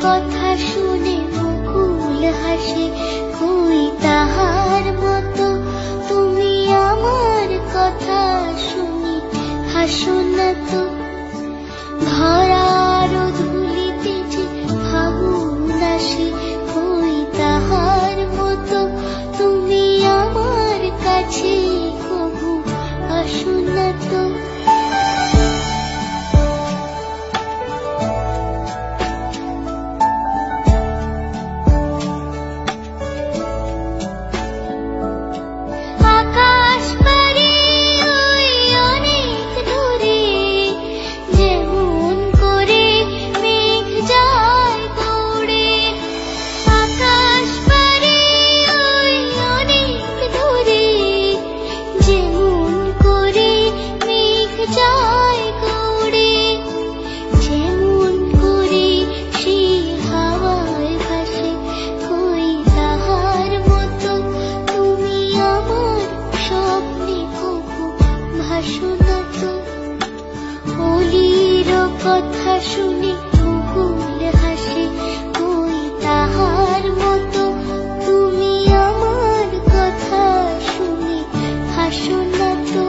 কথা শুনে মুকুল হাসে, কই তাহার মতো তুমি আমার কথা শুনি হাসো না তো। ধরার ধুলিতে যে ফাগুন আসে, কই তাহার মতো তুমি আমার কাছে কবু আসো না তো। কথা শুনে মুকুল হাসে, কই তাহার মতো তুমি আমার কথা শুনে হাসো না তো।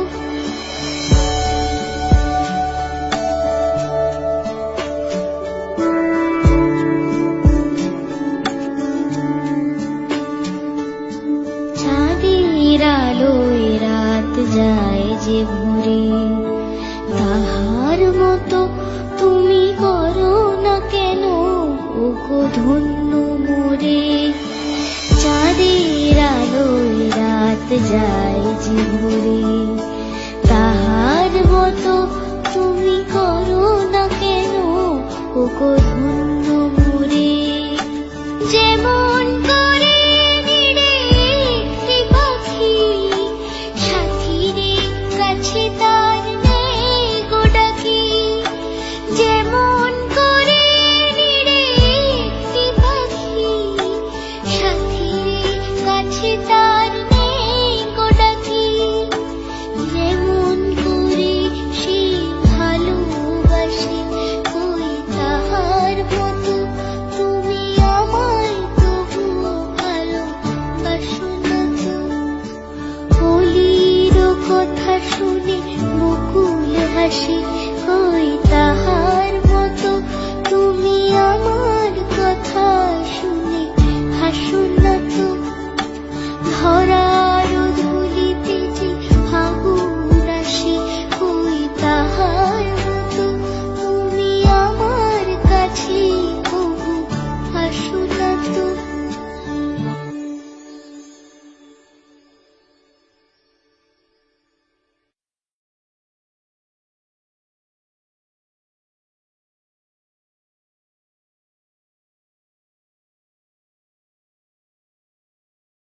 চাঁদের আলোয় রাত যায় যে ভরে, তাহার মতো তুমি করো না কেন ওগো ধন্য মোরে। চাঁদের আলোয় রাত যায় যে ভরে, তাহার মতো তুমি করো না কেন ওগো ধন্য মোরে। যেমন করে নিড়ে একটি পাখি সাথীরে কাছে তার নেই গো ডাকি, যেমন করে নিড়ে একটি পাখি সাথীরে কাছে তার নেই গো ডাকি, যেমন করে সে ভালোবাসে, কই তাহার মতো তুমি আমায় তবুও ভালোবাসো না তো। কলির কথা শুনে মুকুল হাসে,